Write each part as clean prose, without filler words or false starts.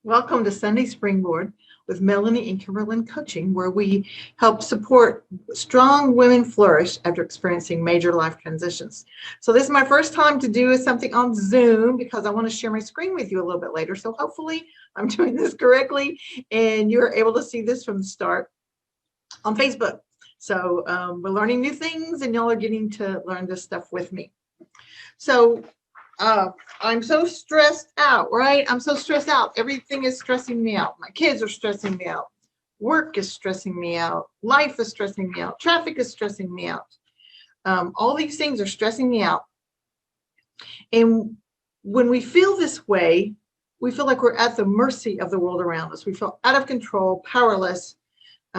Welcome to Sunday Springboard with Melanie and Kimberlyn Coaching, where we help support strong women flourish after experiencing major life transitions. So this is my first time to do something on Zoom because I want to share my screen with you a little bit later. So hopefully I'm doing this correctly and you're able to see this from the start on Facebook. So we're learning new things and y'all are getting to learn this stuff with me. So I'm so stressed out, right? I'm so stressed out. Everything is stressing me out. My kids are stressing me out. Work is stressing me out. Life is stressing me out. Traffic is stressing me out. All these things are stressing me out. And when we feel this way, we feel like we're at the mercy of the world around us. We feel out of control, powerless,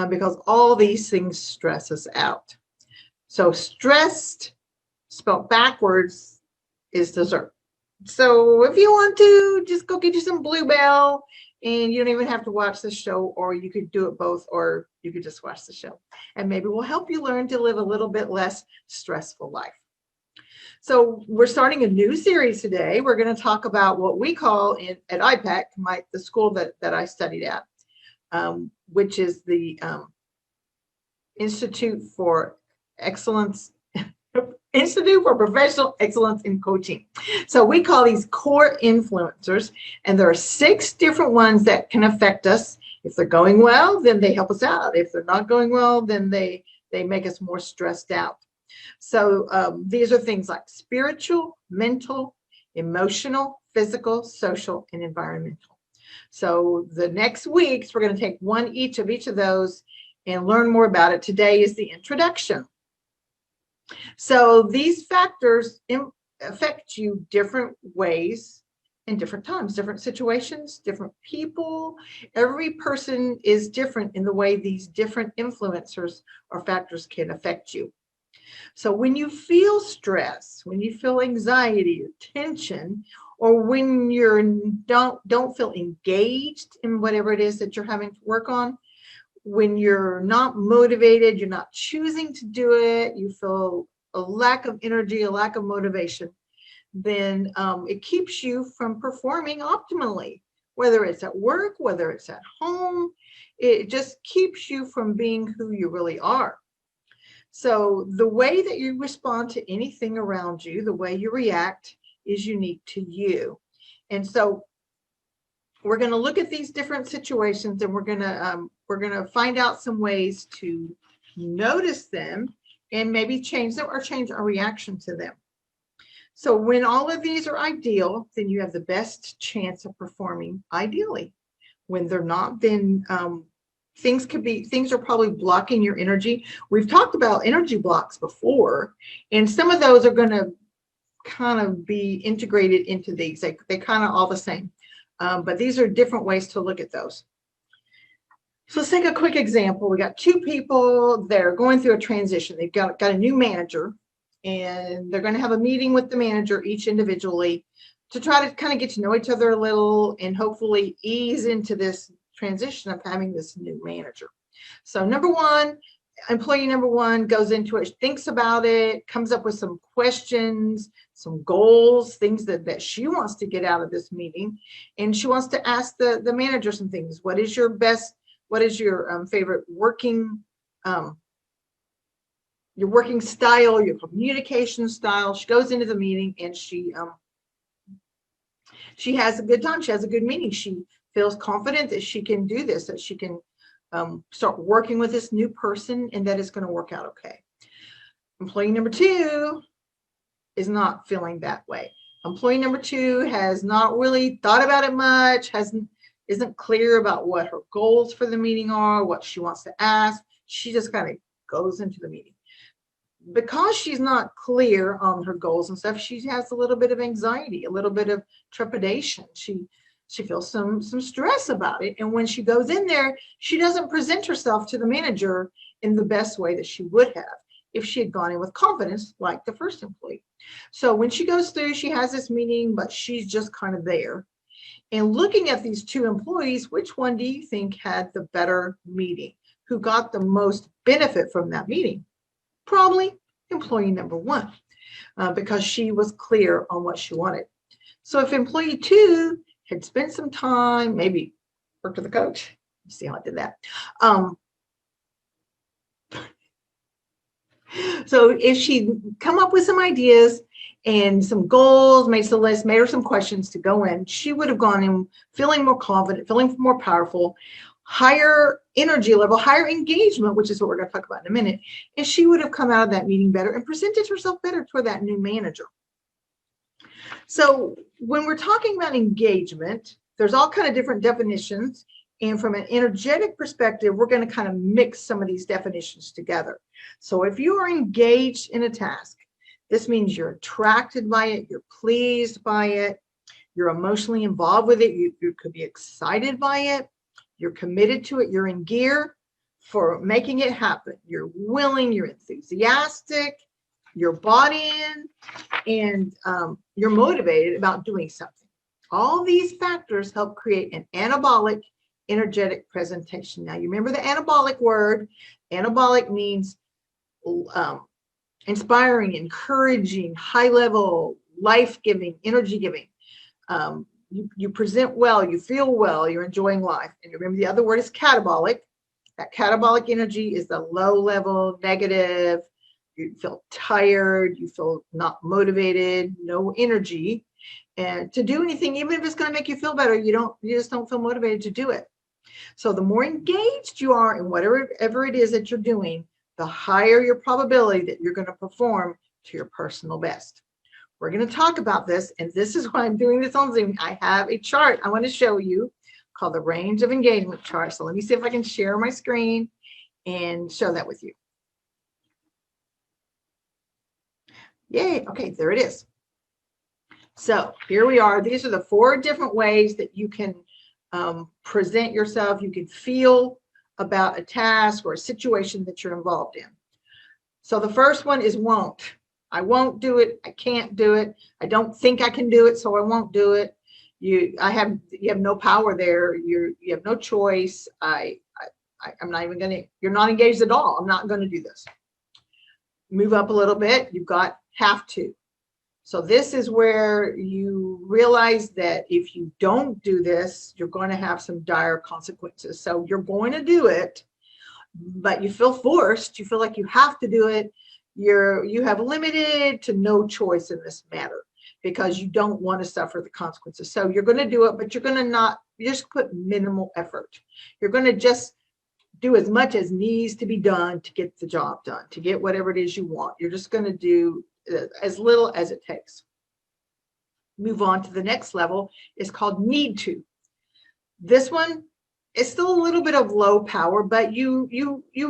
because all these things stress us out. So stressed, spelled backwards, is dessert. So if you want to, just go get you some Bluebell, and you don't even have to watch the show, or you could do it both, or you could just watch the show. And maybe we'll help you learn to live a little bit less stressful life. So we're starting a new series today. We're going to talk about what we call at IPAC, the school that I studied at, which is the Institute for Professional Excellence in Coaching. So we call these core influencers, and there are 6 different ones that can affect us. If they're going well, then they help us out. If they're not going well, then they make us more stressed out. So these are things like spiritual, mental, emotional, physical, social, and environmental. So the next weeks, we're going to take each of those and learn more about it. Today is the introduction. So these factors affect you different ways in different times, different situations, different people. Every person is different in the way these different influencers or factors can affect you. So when you feel stress, when you feel anxiety or tension, or when you don't feel engaged in whatever it is that you're having to work on, when you're not motivated, you're not choosing to do it, you feel a lack of energy, a lack of motivation, then it keeps you from performing optimally, whether it's at work, whether it's at home. It just keeps you from being who you really are. So the way that you respond to anything around you, the way you react, is unique to you. And so we're going to look at these different situations, and we're going to find out some ways to notice them and maybe change them or change our reaction to them. So when all of these are ideal, then you have the best chance of performing ideally. When they're not, then things are probably blocking your energy. We've talked about energy blocks before, and some of those are going to kind of be integrated into these. They're kind of all the same. But these are different ways to look at those. So let's take a quick example. We got 2 people that are going through a transition. They've got a new manager, and they're going to have a meeting with the manager each individually to try to kind of get to know each other a little and hopefully ease into this transition of having this new manager. So employee number one goes into it, thinks about it, comes up with some questions, some goals, things that she wants to get out of this meeting. And she wants to ask the manager some things. What is your favorite working style, your communication style? She goes into the meeting and she has a good time. She has a good meeting. She feels confident that she can do this, that she can start working with this new person, and that it's going to work out okay. Employee number 2 is not feeling that way. Employee number 2 has not really thought about it much, isn't clear about what her goals for the meeting are, what she wants to ask. She just kind of goes into the meeting. Because she's not clear on her goals and stuff, she has a little bit of anxiety, a little bit of trepidation. She feels some stress about it. And when she goes in there, she doesn't present herself to the manager in the best way that she would have if she had gone in with confidence like the first employee. So when she goes through, she has this meeting, but she's just kind of there. And looking at these 2 employees, which one do you think had the better meeting? Who got the most benefit from that meeting? Probably employee number 1, because she was clear on what she wanted. So if employee 2 had spent some time, maybe worked with a coach. You see how I did that. So if she come up with some ideas and some goals, made some list, made her some questions to go in, she would have gone in feeling more confident, feeling more powerful, higher energy level, higher engagement, which is what we're going to talk about in a minute. And she would have come out of that meeting better and presented herself better to that new manager. So when we're talking about engagement, there's all kind of different definitions. And from an energetic perspective, we're going to kind of mix some of these definitions together. So if you are engaged in a task, this means you're attracted by it, you're pleased by it, you're emotionally involved with it, you could be excited by it, you're committed to it, you're in gear for making it happen. You're willing, you're enthusiastic, you're bought in, and you're motivated about doing something. All these factors help create an anabolic energetic presentation. Now, you remember the anabolic word. Anabolic means inspiring, encouraging, high level, life-giving, energy-giving. You present well, you feel well, you're enjoying life. And remember the other word is catabolic. That catabolic energy is the low level, negative. You feel tired, you feel not motivated, no energy. And to do anything, even if it's going to make you feel better, you just don't feel motivated to do it. So the more engaged you are in whatever it is that you're doing, the higher your probability that you're going to perform to your personal best. We're going to talk about this, and this is why I'm doing this on Zoom. I have a chart I want to show you called the range of engagement chart. So let me see if I can share my screen and show that with you. Yay. Okay, there it is. So here we are. These are the 4 different ways that you can present yourself. You can feel about a task or a situation that you're involved in. So the first one is won't. I won't do it. I can't do it. I don't think I can do it, so I won't do it. You have no power there. You have no choice. I'm not even going to. You're not engaged at all. I'm not going to do this. Move up a little bit. You've got have to. So this is where you realize that if you don't do this, you're going to have some dire consequences. So you're going to do it, but you feel forced. You feel like you have to do it. You have limited to no choice in this matter because you don't want to suffer the consequences. So you're going to do it, but you're going to just put minimal effort. You're going to just do as much as needs to be done to get the job done, to get whatever it is you want. You're just going to do as little as it takes. Move on to the next level. It's called need to. This one is still a little bit of low power, but you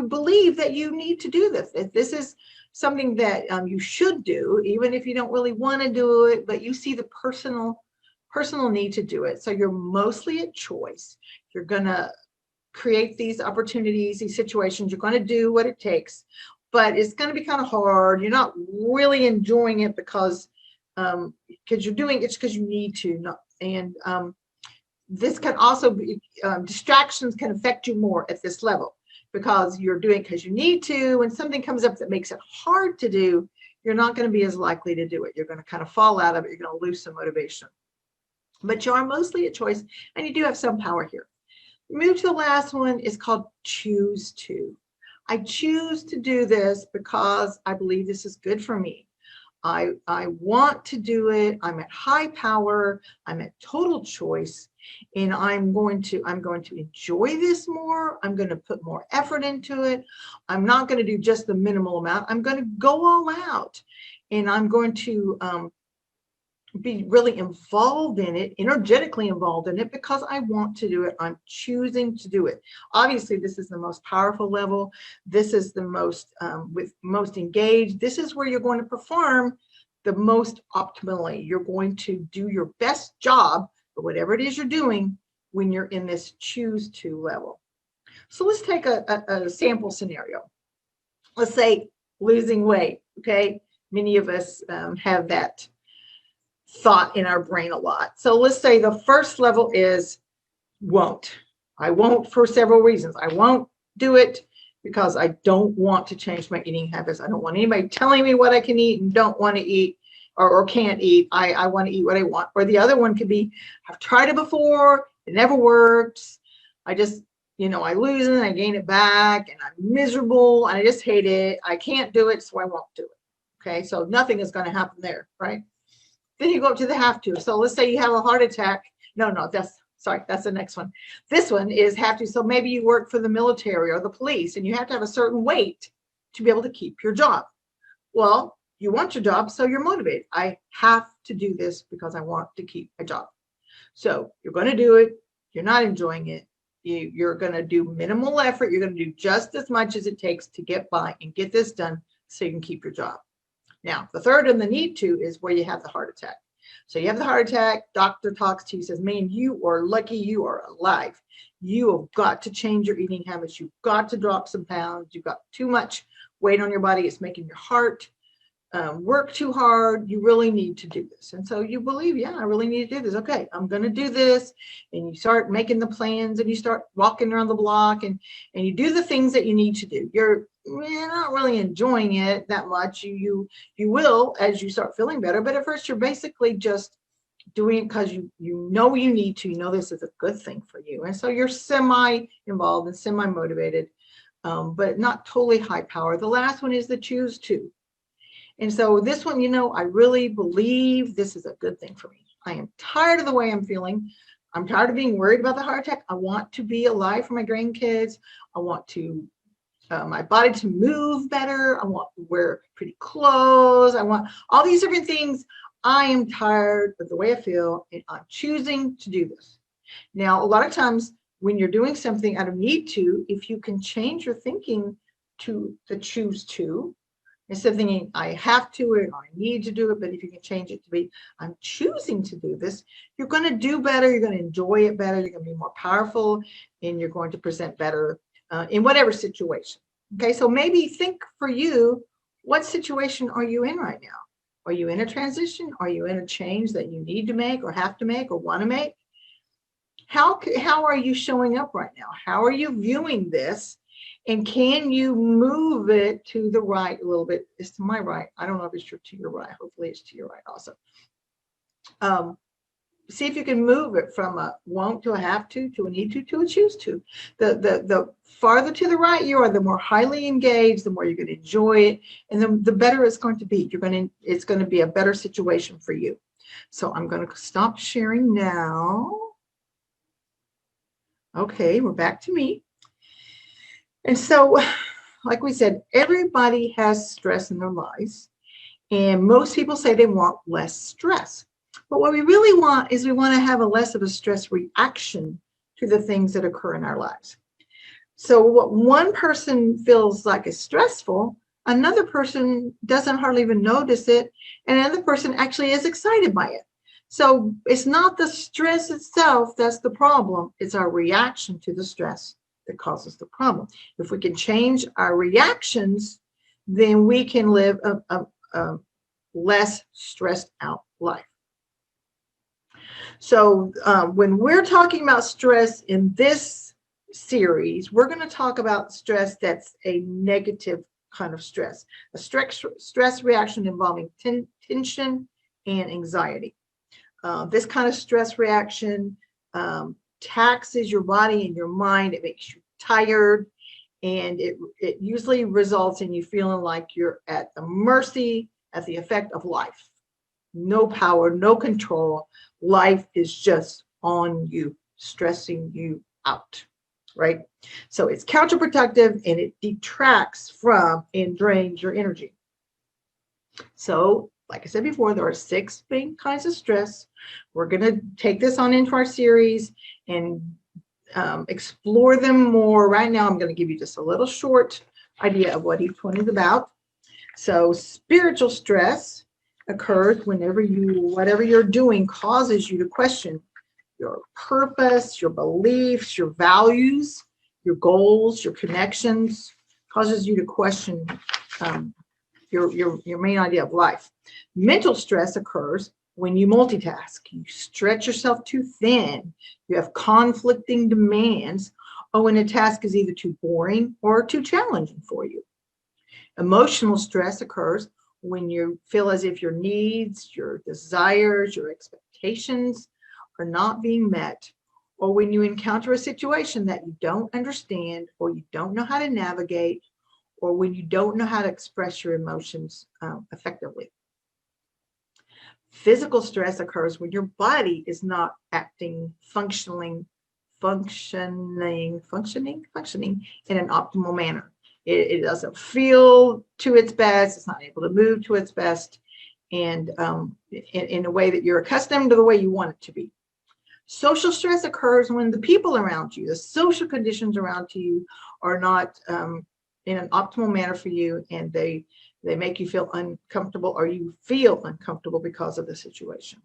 believe that you need to do this. If this is something that you should do, even if you don't really want to do it, but you see the personal need to do it. So you're mostly at choice. You're going to create these opportunities, these situations. You're going to do what it takes. But it's going to be kind of hard. You're not really enjoying it because you're doing it because you need to. This can also be distractions can affect you more at this level because you're doing it because you need to. When something comes up that makes it hard to do, you're not going to be as likely to do it. You're going to kind of fall out of it. You're going to lose some motivation. But you are mostly a choice, and you do have some power here. Move to the last one. Is called choose to. I choose to do this because I believe this is good for me. I want to do it. I'm at high power. I'm at total choice, and I'm going to enjoy this more. I'm going to put more effort into it. I'm not going to do just the minimal amount. I'm going to go all out, and I'm going to be really involved in it, energetically involved in it, because I want to do it. I'm choosing to do it. Obviously, this is the most powerful level. This is the most most engaged. This is where you're going to perform the most optimally. You're going to do your best job for whatever it is you're doing when you're in this choose to level. So let's take a sample scenario. Let's say losing weight. Okay, many of us have that thought in our brain a lot. So let's say the first level is won't. I won't for several reasons. I won't do it because I don't want to change my eating habits. I don't want anybody telling me what I can eat and don't want to eat. or can't eat. I want to eat what I want. Or the other one could be, I've tried it before, it never works. I just, I lose it and I gain it back and I'm miserable and I just hate it. I can't do it, so I won't do it. Okay, so nothing is going to happen there, right? Then you go up to the have to. So let's say you have a heart attack. No, that's the next one. This one is have to. So maybe you work for the military or the police and you have to have a certain weight to be able to keep your job. Well, you want your job, so you're motivated. I have to do this because I want to keep my job. So you're going to do it. You're not enjoying it. You're going to do minimal effort. You're going to do just as much as it takes to get by and get this done so you can keep your job. Now, the third and the need to is where you have the heart attack. So you have the heart attack, doctor talks to you, says, man, you are lucky you are alive. You have got to change your eating habits. You've got to drop some pounds. You've got too much weight on your body. It's making your heart work too hard. You really need to do this. And so you believe, yeah, I really need to do this. Okay, I'm going to do this. And you start making the plans and you start walking around the block and you do the things that you need to do. You're not really enjoying it that much. You will as you start feeling better. But at first, you're basically just doing it because you know you need to. You know this is a good thing for you. And so you're semi-involved and semi-motivated, but not totally high power. The last one is the choose to. And so this one, I really believe this is a good thing for me. I am tired of the way I'm feeling. I'm tired of being worried about the heart attack. I want to be alive for my grandkids. I want to my body to move better. I want to wear pretty clothes. I want all these different things. I am tired of the way I feel, and I'm choosing to do this. Now, a lot of times when you're doing something out of need to, if you can change your thinking to the choose to, instead of thinking I have to or I need to do it, but if you can change it to be I'm choosing to do this, you're going to do better. You're going to enjoy it better. You're going to be more powerful, and you're going to present better in whatever situation. Okay, so maybe think for you, what situation are you in right now? Are you in a transition? Are you in a change that you need to make or have to make or want to make? How are you showing up right now? How are you viewing this? And can you move it to the right a little bit? It's to my right. I don't know if it's to your right. Hopefully it's to your right also. See if you can move it from a want to a have to a need to a choose to. The farther to the right you are, the more highly engaged, the more you're going to enjoy it, and the better it's going to be. It's going to be a better situation for you. So I'm going to stop sharing now. Okay, we're back to me. And so, like we said, everybody has stress in their lives, and most people say they want less stress. But what we really want is we want to have less of a stress reaction to the things that occur in our lives. So what one person feels like is stressful, another person doesn't hardly even notice it, and another person actually is excited by it. So it's not the stress itself that's the problem. It's our reaction to the stress that causes the problem. If we can change our reactions, then we can live a less stressed out life. So when we're talking about stress in this series, we're going to talk about stress that's a negative kind of stress, a stress reaction involving tension and anxiety. This kind of stress reaction taxes your body and your mind. It makes you tired, and it usually results in you feeling like you're at the mercy, at the effect of life. No power, no control. Life is just on you, stressing you out, right? So it's counterproductive, and it detracts from and drains your energy. So, like I said before, there are 6 main kinds of stress. We're going to take this on into our series and explore them more. Right now, I'm going to give you just a little short idea of what each one is about. So spiritual stress occurs whenever whatever you're doing causes you to question your purpose, your beliefs, your values, your goals, your connections, causes you to question your main idea of life. Mental stress occurs when you multitask, you stretch yourself too thin, you have conflicting demands, or when a task is either too boring or too challenging for you. Emotional stress occurs when you feel as if your needs, your desires, your expectations are not being met, or when you encounter a situation that you don't understand, or you don't know how to navigate, or when you don't know how to express your emotions effectively. Physical stress occurs when your body is not acting, functioning in an optimal manner. It doesn't feel to its best. It's not able to move to its best, and in a way that you're accustomed to the way you want it to be. Social stress occurs when the people around you, the social conditions around you, are not in an optimal manner for you, and they make you feel uncomfortable, or you feel uncomfortable because of the situation.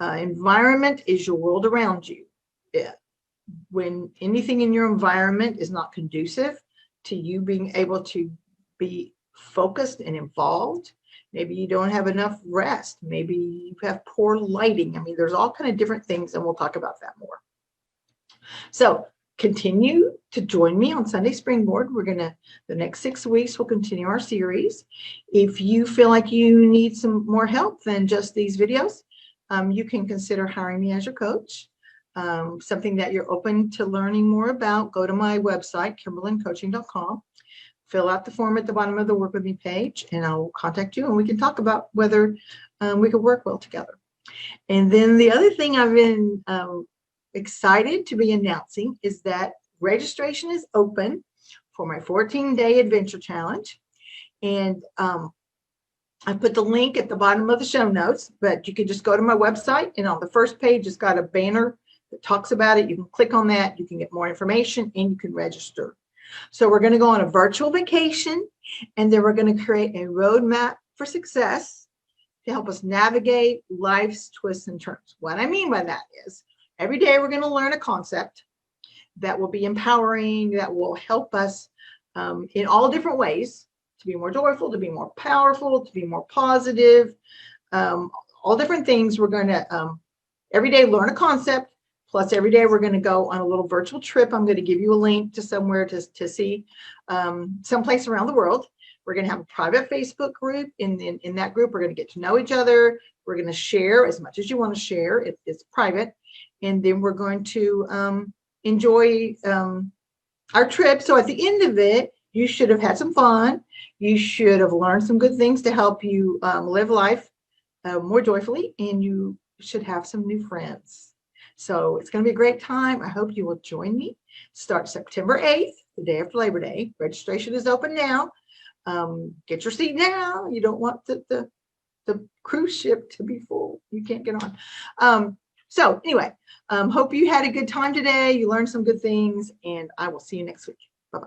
Environment is your world around you. When anything in your environment is not conducive to you being able to be focused and involved, maybe you don't have enough rest, maybe you have poor lighting. I mean, there's all kind of different things, and we'll talk about that more. So continue to join me on Sunday Springboard. The next 6 weeks, we'll continue our series. If you feel like you need some more help than just these videos, you can consider hiring me as your coach. Something that you're open to learning more about, go to my website, KimberlinCoaching.com. Fill out the form at the bottom of the Work With Me page, and I'll contact you, and we can talk about whether we could work well together. And then the other thing I've been excited to be announcing is that registration is open for my 14-day adventure challenge. And I put the link at the bottom of the show notes, but you can just go to my website, and on the first page, it's got a banner that talks about it. You can click on that, you can get more information, and you can register. So we're going to go on a virtual vacation, and then we're going to create a roadmap for success to help us navigate life's twists and turns. What I mean by that is every day we're going to learn a concept that will be empowering, that will help us in all different ways to be more joyful, to be more powerful, to be more positive, all different things. We're going to every day learn a concept. Plus, every day we're going to go on a little virtual trip. I'm going to give you a link to somewhere to see someplace around the world. We're going to have a private Facebook group. In that group, we're going to get to know each other. We're going to share as much as you want to share. It's private. And then we're going to enjoy our trip. So at the end of it, you should have had some fun. You should have learned some good things to help you live life more joyfully. And you should have some new friends. So it's going to be a great time. I hope you will join me. Start September 8th, the day after Labor Day. Registration is open now. Get your seat now. You don't want the cruise ship to be full. You can't get on. So anyway, hope you had a good time today. You learned some good things, and I will see you next week. Bye-bye.